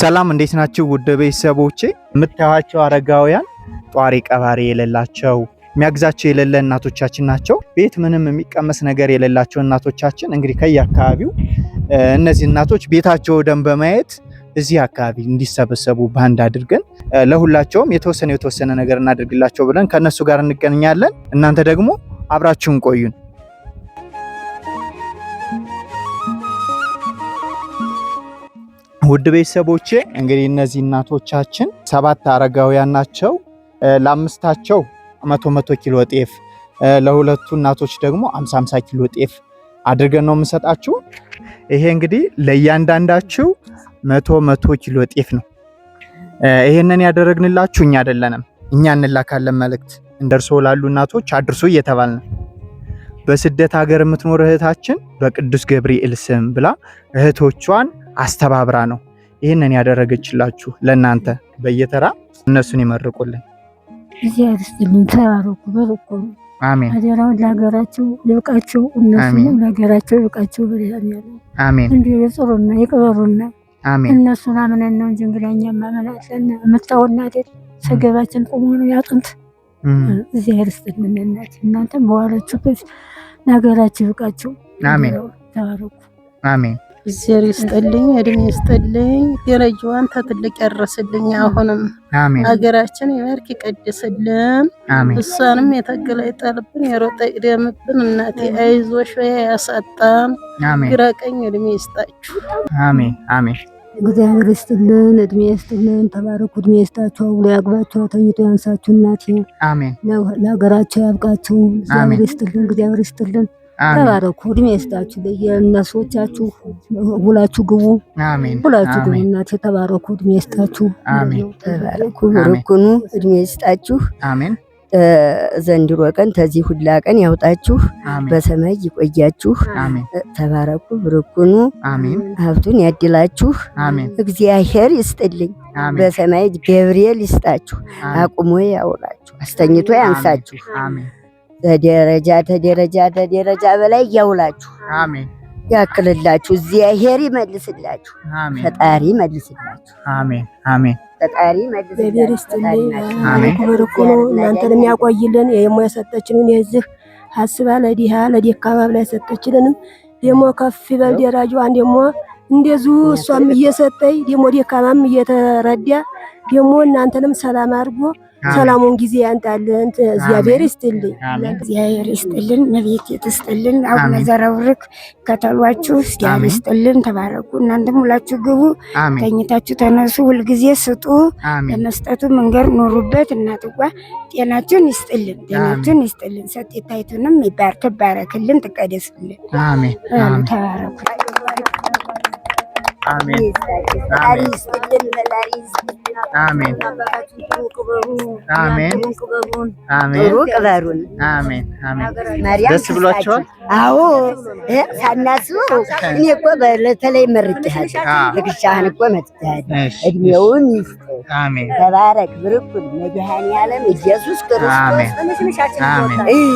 ሰላም እንዴት ናችሁ ውድ ቤተሰቦቼ? የምታዩዋቸው አረጋውያን ጧሪ ቀባሪ የሌላቸው የሚያግዛቸው የሌለ እናቶቻችን ናቸው። ቤት ምንም የሚቀመስ ነገር የሌላቸው እናቶቻችን እንግዲህ ከየአካባቢው እነዚህ እናቶች ቤታቸው ደም በማየት እዚህ አካባቢ እንዲሰበሰቡ ባንድ አድርገን ለሁላቸውም የተወሰነ ነገር እናድርግላቸው ብለን ከነሱ ጋር እንገናኛለን። እናንተ ደግሞ አብራችሁን ቆዩን። ውድ ቤተሰቦቼ እንግዲህ እነዚህ እናቶቻችን 7 አረጋውያን ናቸው። ለአምስታቸው 100 ኪሎ ጤፍ፣ ለሁለቱ እናቶች ደግሞ 50 ኪሎ ጤፍ አድርገን ነው የምንሰጣችሁ። ይሄ እንግዲህ ለእያንዳንዳችሁ 100 ኪሎ ጤፍ ነው። ይሄንን ያደረግንላችሁ እኛ አይደለንም፣ እኛ እንላካለን መልእክት እንደርሶ ላሉ እናቶች አድርሱ እየተባልን በስደት ሀገር የምትኖር እህታችን በቅዱስ ገብርኤል ስም ብላ እህቶቿን አስተባብራ ነው ይሄንን ያደረገችላችሁ። ለእናንተ በየተራ እነሱን ይመርቁልን። እግዚአብሔር ተባረኩ በረኩ። አሜን። አደራው ለሀገራቸው ይብቃቸው፣ እነሱም ለሀገራቸው ይብቃቸው ብለን ያለው አሜን። እንዲህ ይጽሩና ይቅበሩና አሜን። እነሱን አምነን ነው እንጂ እንግዲህ እኛማ ማመናለን መጣውና አይደል ሰገባችን ቆሞ ነው ያጥንት። እግዚአብሔር ይስጥልን እናት፣ እናንተም በኋላችሁበት ለሀገራቸው ይብቃቸው። አሜን። ተባረኩ። አሜን። እግዚአብሔር ይስጥልኝ፣ እድሜ ይስጥልኝ፣ ደረጃዋን ተትልቅ ያረስልኝ። አሁንም ሀገራችን ይባርክ ይቀድስልን። እሷንም የተገለ ይጣልብን፣ የሮጠ ይደምብን። እናቴ አይዞሽ ያሳጣን፣ ግራ ቀኝ እድሜ ይስጣችሁ። አሜን አሜን። እግዚአብሔር ይስጥልን፣ እድሜ ይስጥልን። ተባረኩ፣ እድሜ ይስጣችሁ፣ አውሎ ያግባችሁ፣ ተኝቶ ያንሳችሁ። እናቴ አሜን። ለሀገራቸው ያብቃችሁ። እግዚአብሔር ይስጥልን፣ እግዚአብሔር ይስጥልን። ተባረኩ፣ እድሜ ይስጣችሁ። ለየነሶቻችሁ ሁላችሁ ግቡ። አሜን። ሁላችሁ ግቡ። እናቴ ተባረኩ፣ እድሜ ይስጣችሁ። አሜን። ተባረኩ፣ በረኩኑ፣ እድሜ ይስጣችሁ። አሜን። ዘንድሮ ቀን ተዚህ ሁላ ቀን ያውጣችሁ፣ በሰማይ ይቆያችሁ። አሜን። ተባረኩ፣ በረኩኑ፣ አሜን። ሀብቱን ያድላችሁ። አሜን። እግዚአብሔር ይስጥልኝ፣ በሰማይ ገብርኤል ይስጣችሁ፣ አቁሞ ያውላችሁ፣ አስተኝቶ ያንሳችሁ። አሜን። ተደረጃ በላይ ያውላችሁ። አሜን። ያክልላችሁ፣ እግዚአብሔር ይመልስላችሁ። አሜን። ፈጣሪ ይመልስላችሁ። አሜን አሜን። ፈጣሪ ይመልስላችሁ። አሜን። በረኮ እናንተንም ያቆይልን። የሞ የሰጠችንን የዚህ ሐስባ ለዲሃ ለደካማ ብላ የሰጠችንንም ደሞ ከፍ ይበል ደረጃዋን ደሞ እንደዚሁ እሷም እየሰጠኝ ደሞ ደካማም እየተረዳ ደሞ እናንተንም ሰላም አድርጎ ሰላሙን ጊዜ ያንጣልን። እግዚአብሔር ይስጥልን፣ እግዚአብሔር ይስጥልን። ነብይት ይስጥልን። አቡነ ዘረብርክ ከተሏችሁ እግዚአብሔር ይስጥልን። ተባረኩ። እናንተም ሁላችሁ ግቡ፣ ተኝታችሁ ተነሱ፣ ሁልጊዜ ስጡ። ለመስጠቱ መንገር ኖሩበት። እናትዋ ጤናችሁን ይስጥልን፣ ጤናችሁን ይስጥልን። ሰጤታይቱንም ይባርክ ባረክልን፣ ትቀደስልን። አሜን። ተባረኩ። አሜን አሜን አሜን አሜን አሜን። ደስ ብሏቸዋል? አዎ ሳናስበው እኔ እኮ በተለይ መርጬሃለሁ፣ ትክሻህን እኮ መጥተሃል። እድሜውን ይስጥህ። አሜን። ተባረክ፣ ብርኩን መድኃኔዓለም ኢየሱስ ክርስቶስ። አሜን አሜን።